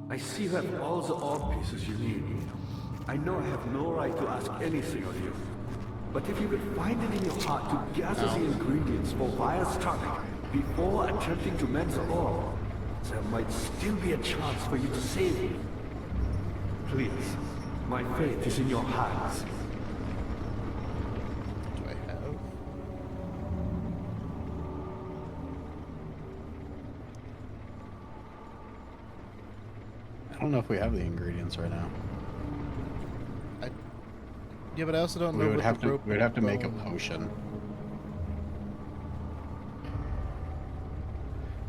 I see you have all the orb pieces you need. I know I have no right to ask anything of you. But if you could find it in your heart to gather the ingredients for Vire's tonic before attempting to mend the orb, there might still be a chance for you to save him. Please, my fate is in your hands. Do I have? I don't know if we have the ingredients right now. Yeah, but I also don't know We would what have the to. rope We would have to make a bone- potion.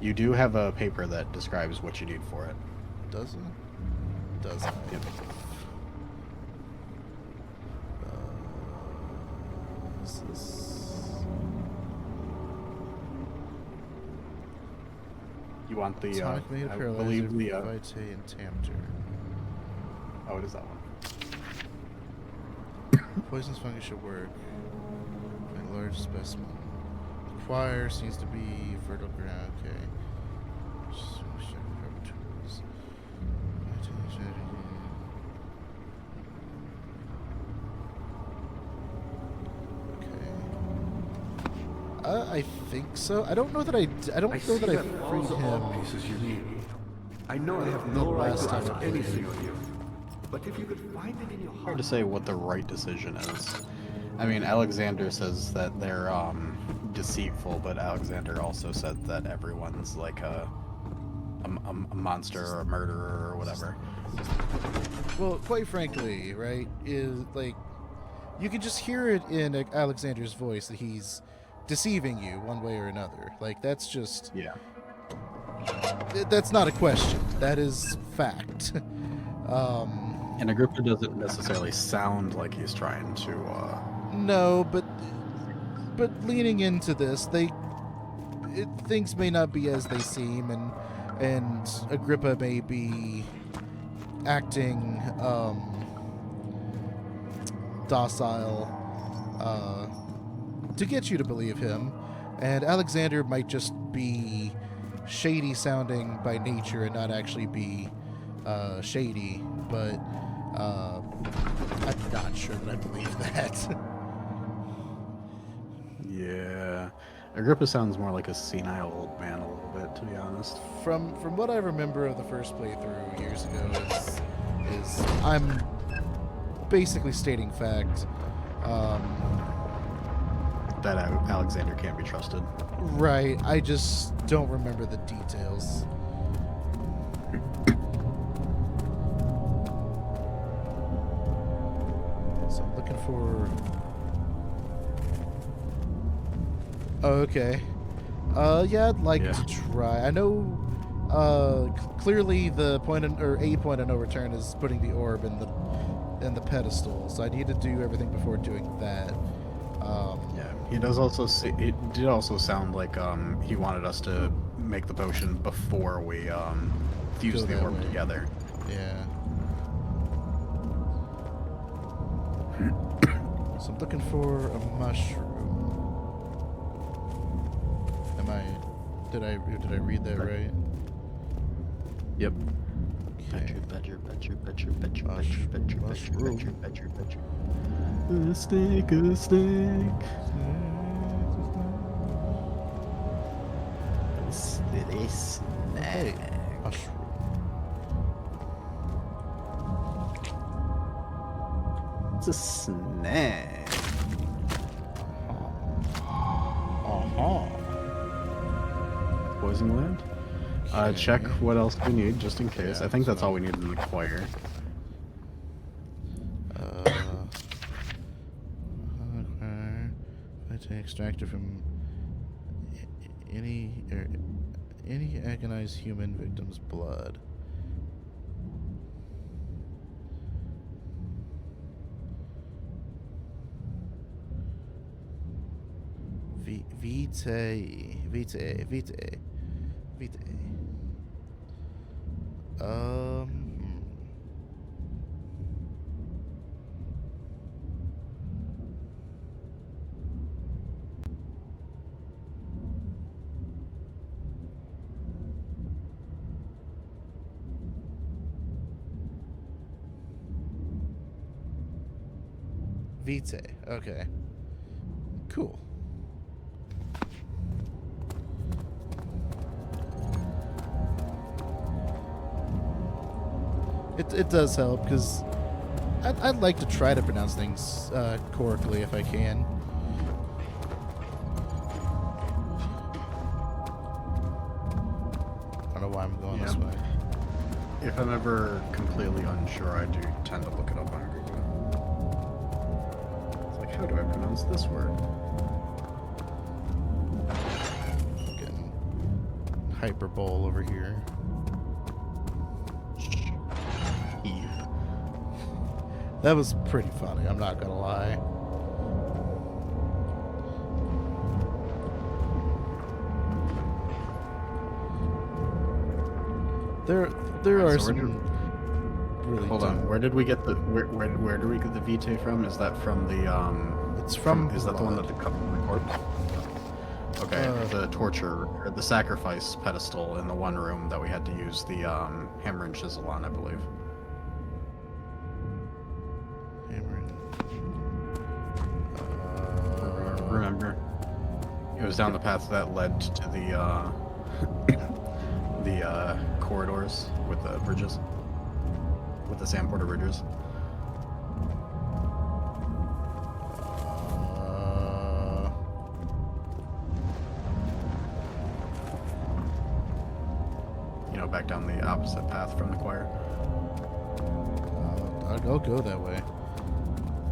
You do have a paper that describes what you need for it. Does it? Does it? Yep. Is this... You want the? Tonic made I paralyzer, believe the. vitae, and Tamter. Oh, it is that one. Poisonous fungus should work. A large specimen. The choir seems to be fertile ground. Okay. Tools. Okay. I think so. I don't know that I don't know that I have all freed the him. orb pieces you need. I know I have The no right last to time ask I played. anything of you. But if you could find it in your heart... Hard to say what the right decision is. I mean, Alexander says that they're deceitful, but Alexander also said that everyone's like a monster or a murderer or whatever. Well, quite frankly, right, is like you can just hear it in Alexander's voice that he's deceiving you one way or another. Like that's just Yeah. that's not a question. That is fact. And Agrippa doesn't necessarily sound like he's trying to. No, but leaning into this, things may not be as they seem, and Agrippa may be acting docile to get you to believe him, and Alexander might just be shady sounding by nature and not actually be shady, but I'm not sure that I believe that. Yeah. Agrippa sounds more like a senile old man a little bit, to be honest. From what I remember of the first playthrough years ago is I'm basically stating fact. That Alexander can't be trusted. Right, I just don't remember the details. So I'm looking for... Oh, okay. Yeah, I'd like to try. I know, clearly the point a point of no return is putting the orb in the pedestal. So I need to do everything before doing that. Yeah, he does also. It did also sound like he wanted us to make the potion before we fuse the orb together. Yeah. So I'm looking for a mushroom. Did I read that right? Yep. Okay. A snake, a snake. Hey, mushroom. It's a snake. Poison gland. Check what else we need, just in case. Yeah, I think that's all we need in the choir. Vitae extracted from any agonized human victim's blood. Vitae. Vitae. Okay. Cool. It does help, because I'd like to try to pronounce things correctly if I can. I don't know why I'm going this way. If I'm ever completely unsure, I do tend to look it up on Google. It's like, how do I pronounce this word? Getting hyperbole over here. That was pretty funny, I'm not gonna lie. There are some really Hold on, where did we get the where do we get the Vitae from? Is that from the It's from is that the one that the corpse? Okay, the torture or the sacrifice pedestal in the one room that we had to use the hammer and chisel on, I believe. Remember, it was down the path that led to the corridors with the bridges, with the Sandporter bridges. You know, back down the opposite path from the choir. I'll go that way.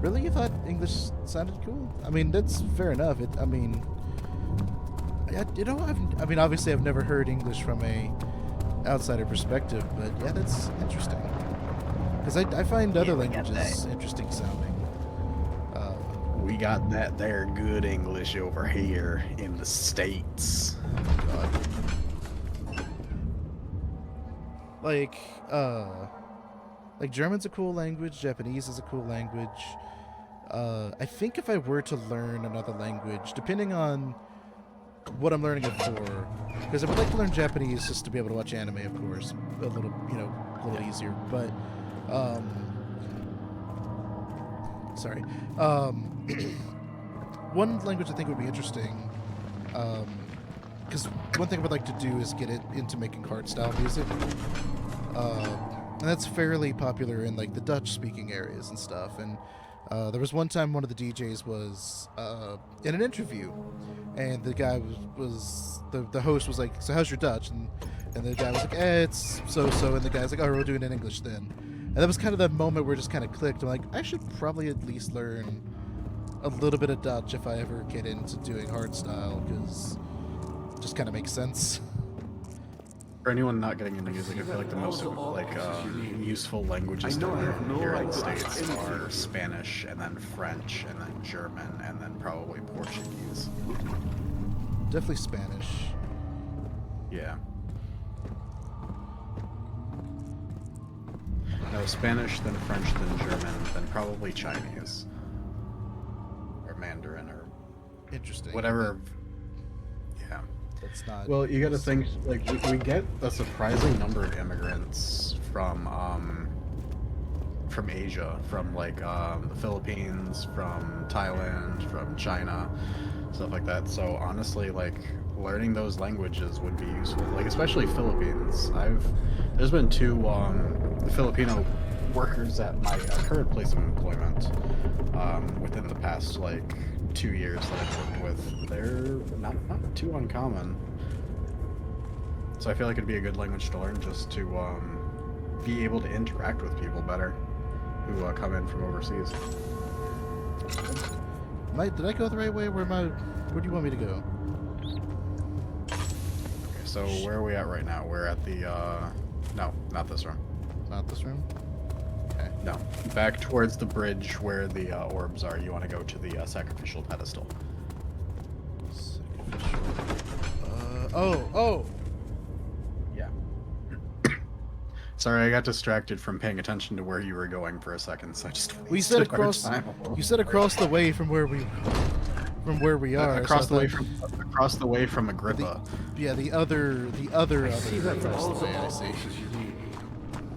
Really? You thought English sounded cool? I mean, that's fair enough. I mean, obviously I've never heard English from a outsider perspective, but yeah, that's interesting. Because I find other languages interesting sounding. We got that there good English over here in the States. God. Like German's a cool language, Japanese is a cool language. I think if I were to learn another language, depending on what I'm learning it for, because I would like to learn Japanese just to be able to watch anime, of course, a little easier. But sorry, one language I think would be interesting, because one thing I would like to do is get it into making hardstyle music. And that's fairly popular in like the Dutch-speaking areas and stuff. And there was one time one of the DJs was in an interview, and the guy was the host was like, "So how's your Dutch?" And the guy was like, "It's so." And the guy's like, "Oh, we'll do it in English then." And that was kind of the moment where it just kind of clicked. I'm like, I should probably at least learn a little bit of Dutch if I ever get into doing hardstyle, because it just kind of makes sense. For anyone not getting into music, I feel like the most useful languages to learn here in the States are Spanish, and then French, and then German, and then probably Portuguese. Definitely Spanish. Yeah. No, Spanish, then French, then German, then probably Chinese. Or Mandarin, or Interesting. whatever. Yeah. That's not. Well, you got to think, like, we get a surprising number of immigrants from Asia, from like the Philippines, from Thailand, from China, stuff like that. So honestly, like, learning those languages would be useful. Like, especially Philippines. There's been two Filipino workers at my current place of employment within the past like 2 years that I've worked with. They're not too uncommon. So I feel like it'd be a good language to learn, just to be able to interact with people better who come in from overseas. Did I go the right way? Where do you want me to go? Okay, so where are we at right now? We're at the no, not this room. Not this room? Okay. No, back towards the bridge where the orbs are. You want to go to the sacrificial pedestal. Sacrificial. Oh! Yeah. Sorry, I got distracted from paying attention to where you were going for a second, so I just We said across. You said across the way from where we are. Across so across the way from Agrippa. The other. See, that's across also the way, I all see. places you need.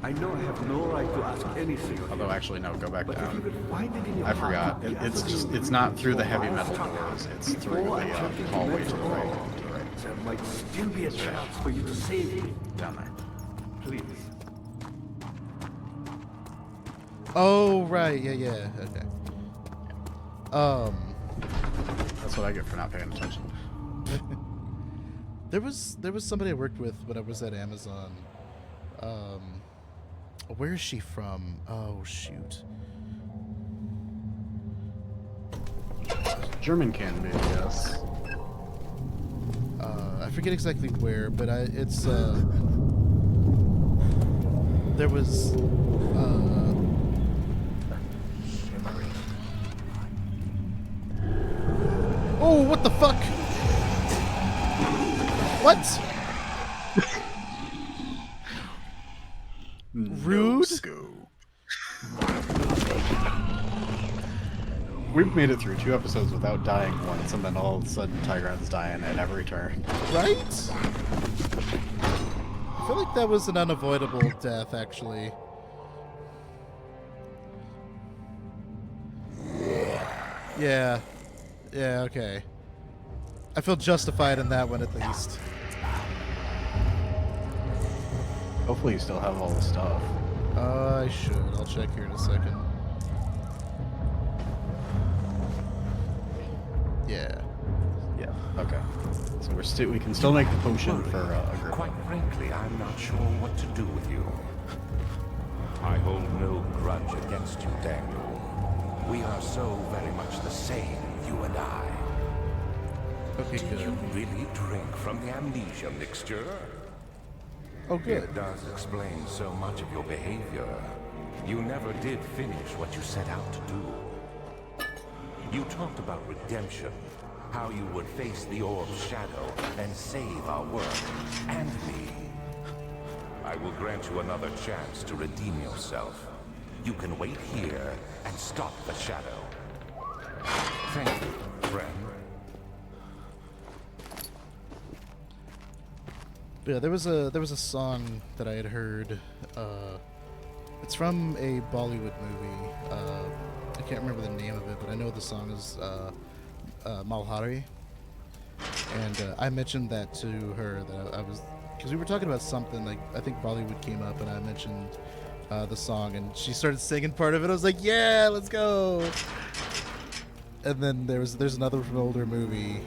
I know I have no right to ask anything of Although you. actually, no, go back But if you down. could find it in your I heart forgot. to It's gather just, the it's not through the heavy ingredients metal for doors. fire It's through before the attempting to hallway commence to the all, right. To the right. there might still be a chance for you to save me. Down there. Please. Oh, right. Yeah. Okay. That's what I get for not paying attention. There was somebody I worked with when I was at Amazon. Where is she from? Oh shoot. German can be, yes. I forget exactly where, but it's there was oh, what the fuck? What? Rude? No scope. We've made it through 2 episodes without dying once, and then all of a sudden Tigron's dying at every turn. Right? I feel like that was an unavoidable death, actually. Yeah. Yeah, okay. I feel justified in that one, at least. Hopefully you still have all the stuff. I should. I'll check here in a second. Yeah. Yeah. Okay. So we can still make the potion for Agrippa. Quite frankly, I'm not sure what to do with you. I hold no grudge against you, Daniel. We are so very much the same, you and I. Okay, Do good. you really drink from the amnesia mixture? Oh, good. It does explain so much of your behavior. You never did finish what you set out to do. You talked about redemption, how you would face the orb's shadow and save our world and me. I will grant you another chance to redeem yourself. You can wait here and stop the shadow. Thank you, friend. Yeah, there was a song that I had heard. It's from a Bollywood movie. I can't remember the name of it, but I know the song is Malhari. And I mentioned that to her that I was, because we were talking about something like I think Bollywood came up, and I mentioned the song, and she started singing part of it. I was like, yeah, let's go. And then there's another from an older movie.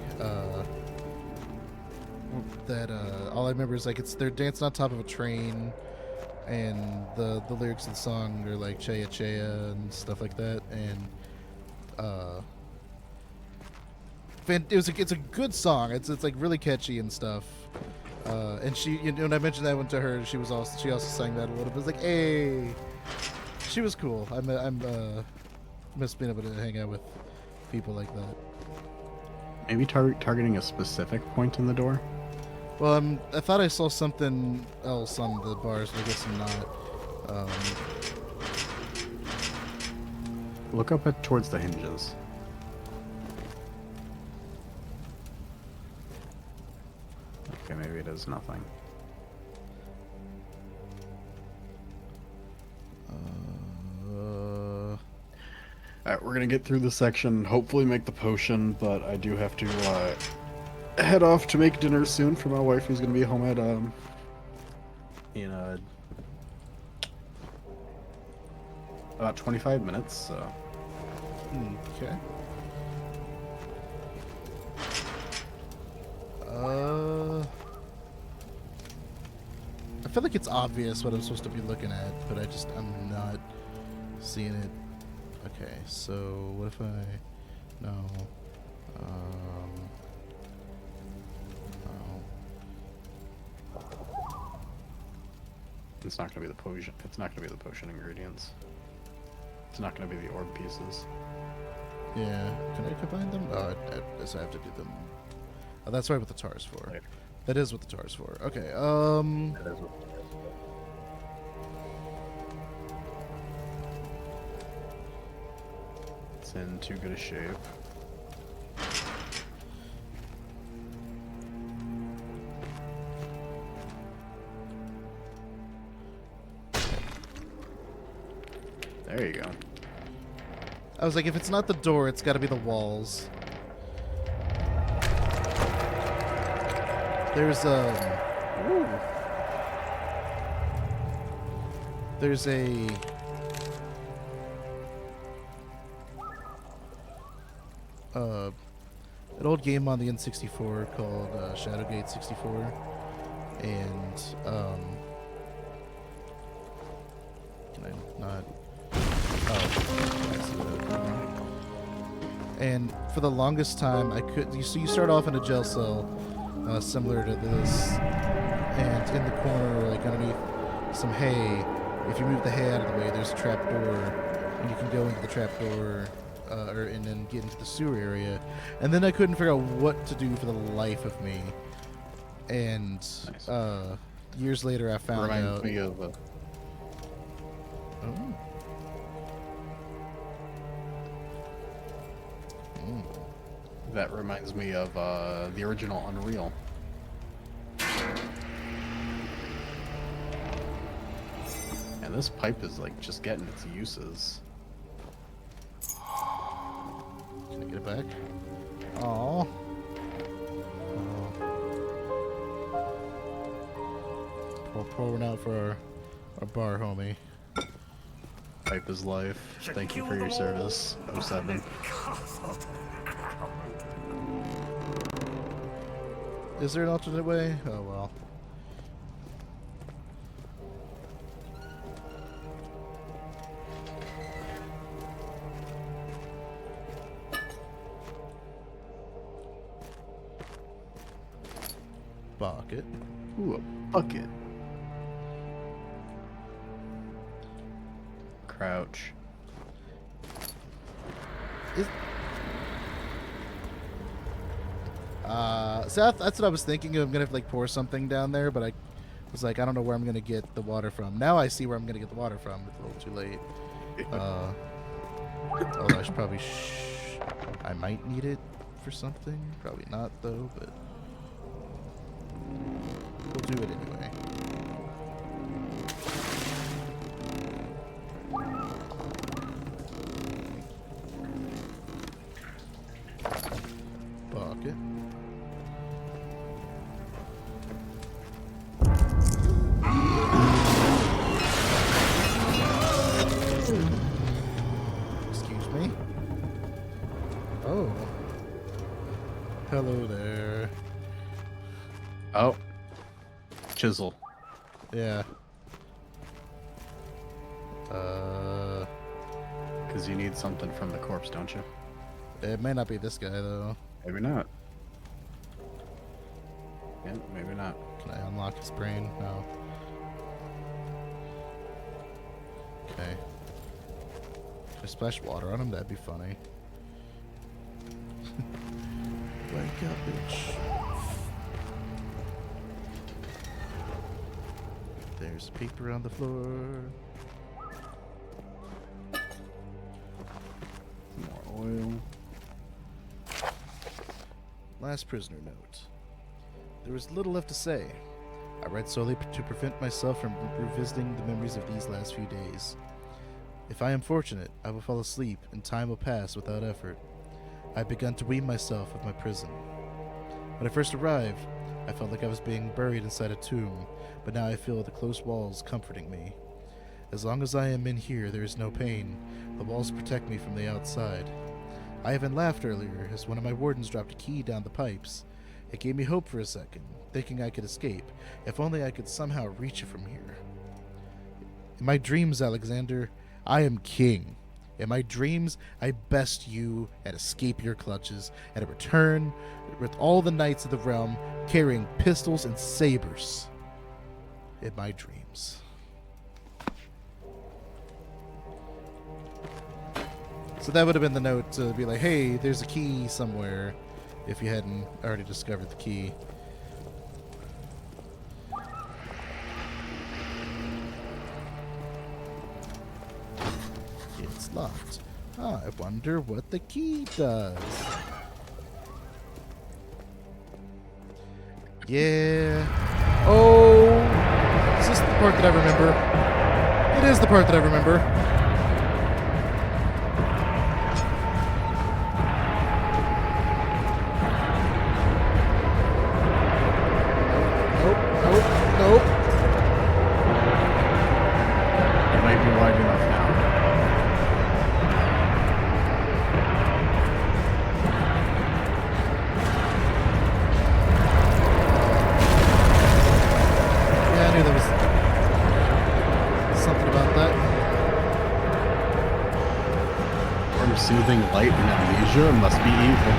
That all I remember is like they're dancing on top of a train, and the lyrics of the song are like Chaya Chaya and stuff like that, and it's a good song. It's like really catchy and stuff. And she, when I mentioned that one to her, she also sang that a little bit. It's like, hey, she was cool. I'm miss being able to hang out with people like that. Maybe targeting a specific point in the door? Well, I thought I saw something else on the bars, but I guess I'm not. Look up towards the hinges. Okay, maybe it is nothing. Alright, we're gonna get through this section, hopefully make the potion, but I do have to head off to make dinner soon for my wife, who's gonna be home at in about 25 minutes, so Okay. I feel like it's obvious what I'm supposed to be looking at, but I'm not seeing it. Okay, so what if I... No. it's not gonna be the potion. It's not gonna be the potion ingredients. It's not gonna be the orb pieces. Yeah. Can I combine them? Oh, I guess I have to do them. Oh, that's right, what the tar is for. Later. That is what the tar is for. Okay, That is what it's in too good a shape. There you go. I was like, if it's not the door, it's got to be the walls. There's ooh. There's an old game on the N64 called Shadowgate 64, and can I not? Oh, and for the longest time, I could. So you start off in a jail cell, similar to this, and in the corner, like underneath some hay. If you move the hay out of the way, there's a trap door, and you can go into the trap door, and then get into the sewer area. And then I couldn't figure out what to do for the life of me. And Nice. Years later, I found Reminds out. me of. Oh. That reminds me of the original Unreal. And this pipe is like just getting its uses. Can I get it back? Aww. Pouring out for our bar homie. Pipe is life. Thank you for your service, 07. Is there an alternate way? Oh well. Bucket. Ooh, a bucket. Crouch. So that's what I was thinking. I'm gonna have to like pour something down there, but I was like, I don't know where I'm gonna get the water from. Now I see where I'm gonna get the water from. It's a little too late. Although I should probably. I might need it for something. Probably not though, but we'll do it anyway. Bucket. Excuse me. Oh. Hello there. Oh. Chisel. Yeah. Because you need something from the corpse, don't you? It may not be this guy though. Maybe not. Yeah, maybe not. Can I unlock his brain? No. Okay. Can I splash water on him? That'd be funny. Wake up, bitch. There's paper on the floor. More oil. Last prisoner note. There was little left to say. I read solely to prevent myself from revisiting the memories of these last few days. If I am fortunate, I will fall asleep and time will pass without effort. I had begun to wean myself of my prison. When I first arrived, I felt like I was being buried inside a tomb, but now I feel the close walls comforting me. As long as I am in here, there is no pain. The walls protect me from the outside. I even laughed earlier as one of my wardens dropped a key down the pipes. It gave me hope for a second, thinking I could escape, if only I could somehow reach it from here. In my dreams, Alexander, I am king. In my dreams, I best you and escape your clutches, and return with all the knights of the realm carrying pistols and sabers. In my dreams. So that would have been the note to be like, hey, there's a key somewhere, if you hadn't already discovered the key. It's locked. Ah, I wonder what the key does. Yeah. Oh, is this the part that I remember? It is the part that I remember. something about that. Warm, soothing light in Amnesia must be evil.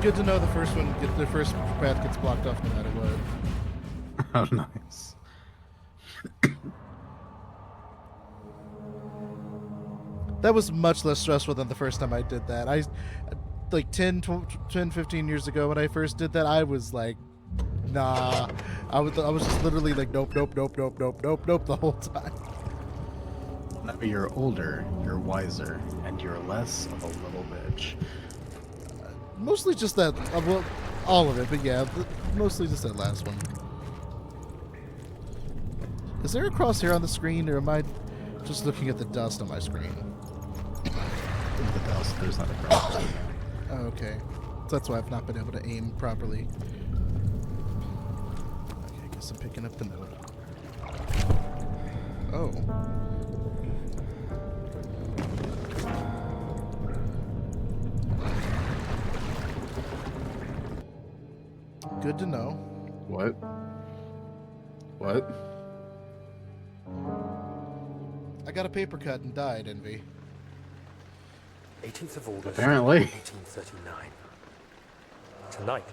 Good to know the first path gets blocked off no matter what. Oh, nice. That was much less stressful than the first time I did that. Like 10, 15 years ago when I first did that, I was like, nah. I was just literally like, nope the whole time. Now you're older, you're wiser, and you're less of a little bitch. Mostly just that, well, all of it, but yeah, mostly just that last one. Is there a crosshair on the screen, or am I just looking at the dust on my screen? The dust, there's not a crosshair. Oh, okay. So that's why I've not been able to aim properly. Okay, I guess I'm picking up the note. Oh. Good to know. What? What? I got a paper cut and died, Envy. 18th of August, Apparently. 1839. Tonight,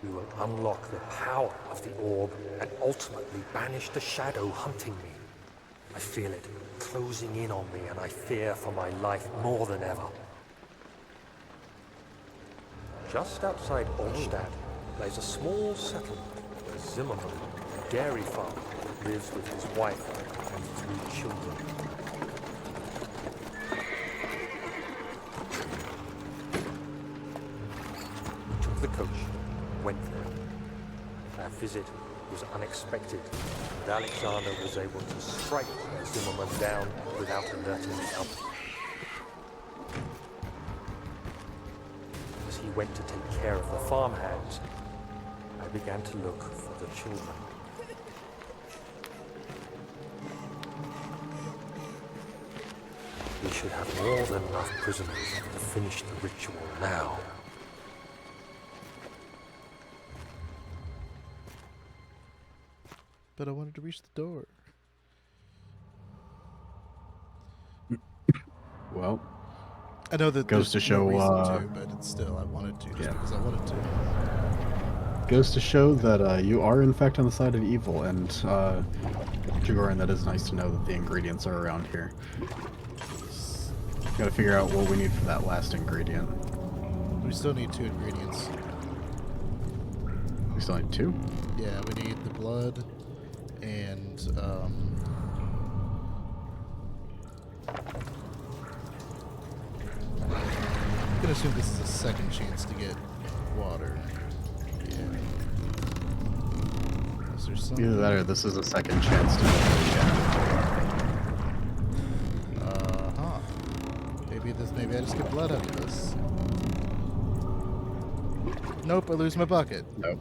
we will unlock the power of the orb and ultimately banish the shadow hunting me. I feel it closing in on me, and I fear for my life more than ever. Just outside Altstadt lies a small settlement where Zimmerman, a dairy farmer, lives with his wife and 3 children. We took the coach, went there. Our visit was unexpected, and Alexander was able to strike Zimmerman down without alerting the others. As he went to take care of the farmhands, I began to look for the children. We should have more than enough prisoners to finish the ritual now. But I wanted to reach the door. Well, I know that goes to show, no reason to, but it's still I wanted to just because I wanted to. Goes to show that you are in fact on the side of evil, and Jagoran, that is nice to know that the ingredients are around here. Gotta figure out what we need for that last ingredient. We still need 2 ingredients. We still need 2? Yeah, we need the blood and I'm gonna assume this is a second chance to get water. Yeah. Is there something? Either that or this is a second chance to Uh-huh. Maybe I just get blood out of this. Nope, I lose my bucket. Nope.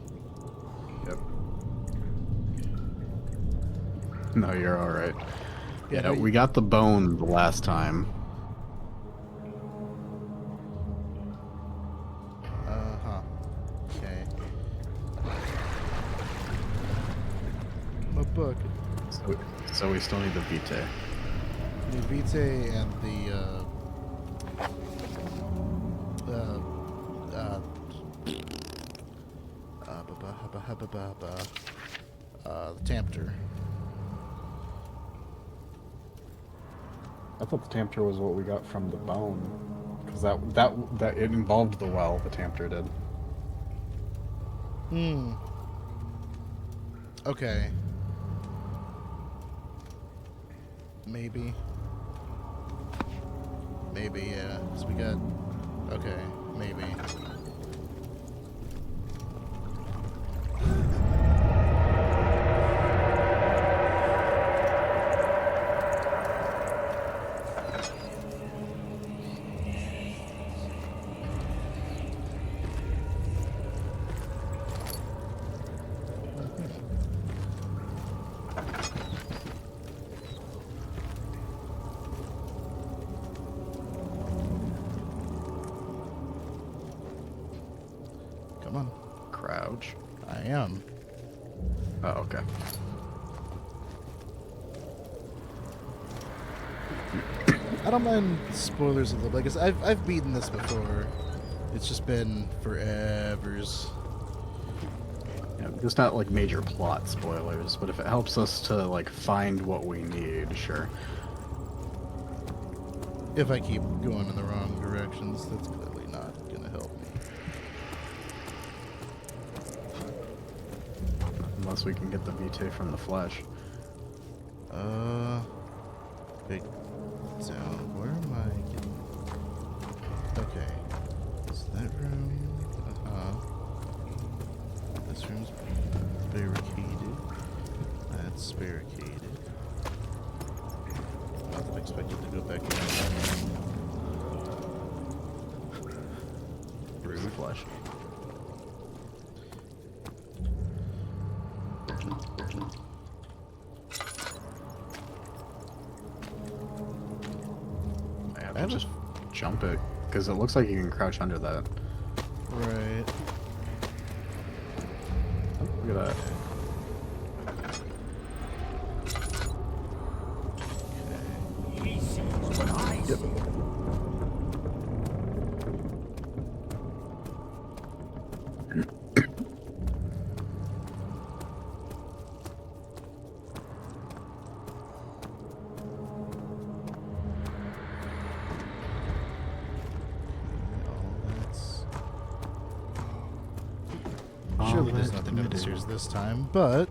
Yep. No, you're alright. Yeah, no, we got the bone the last time. Uh-huh. Okay. My bucket. So we still need the vitae. The vitae and the Tempter. I thought the Tempter was what we got from the bone, because that it involved the well. The Tempter did. Hmm. Okay. Maybe. Maybe, yeah. So we got... Okay, maybe. am. Oh, okay. I don't mind spoilers a little bit, because I've beaten this before. It's just been forevers. Yeah, just not like major plot spoilers, but if it helps us to like find what we need, sure. If I keep going in the wrong directions, that's clearly not gonna help me. Unless we can get the V2 from the flesh. Big down. Where am I getting? Okay. Is that room? This room's barricaded. That's barricaded. Not that I expected to go back in. Rude flesh. I just jump it, because it looks like you can crouch under that. Right. Oh, look at that. He sees what I see. Surely there's nothing upstairs this time, but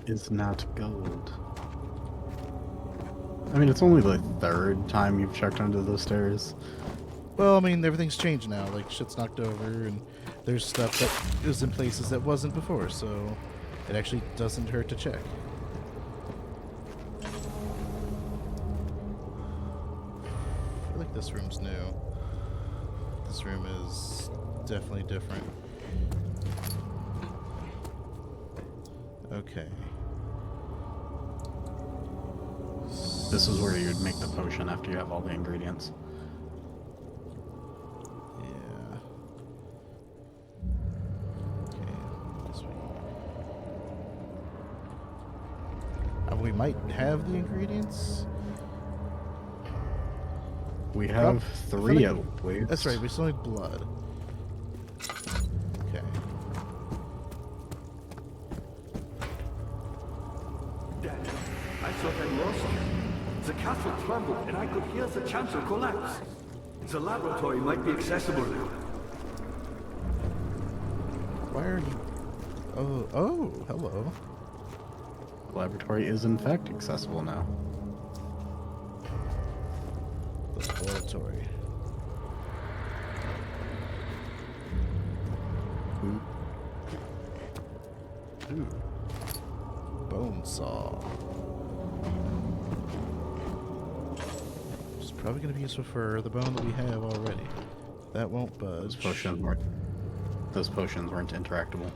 It's not gold. I mean, it's only the third time you've checked under those stairs. well, I mean, everything's changed now. Like, shit's knocked over, and there's stuff that is in places that wasn't before, so it actually doesn't hurt to check. I feel like this room's new. This room is definitely different. Okay. This is where you'd make the potion after you have all the ingredients. Yeah. Okay. This way. We might have the ingredients. We have I feel 3 like- at least. That's right. We still need blood. Okay. Dad, I thought I lost you. The castle crumbled and I could hear the chancel collapse. The laboratory might be accessible now. Why are you? Oh, hello. The laboratory is in fact accessible now. The laboratory. Ooh. Bone saw. It's probably going to be useful for the bone that we have already. That won't budge. Those potions weren't interactable.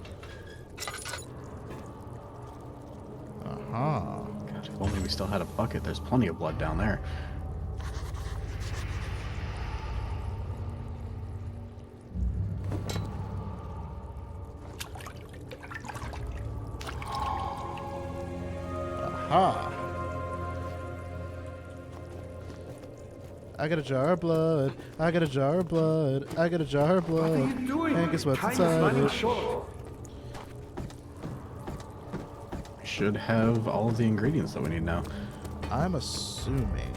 Aha. God, if only we still had a bucket. There's plenty of blood down there. Aha. I got a jar of blood. I got a jar of blood. I got a jar of blood. What are you doing? And guess what's Time is inside running it? short. We should have all of the ingredients that we need now. I'm assuming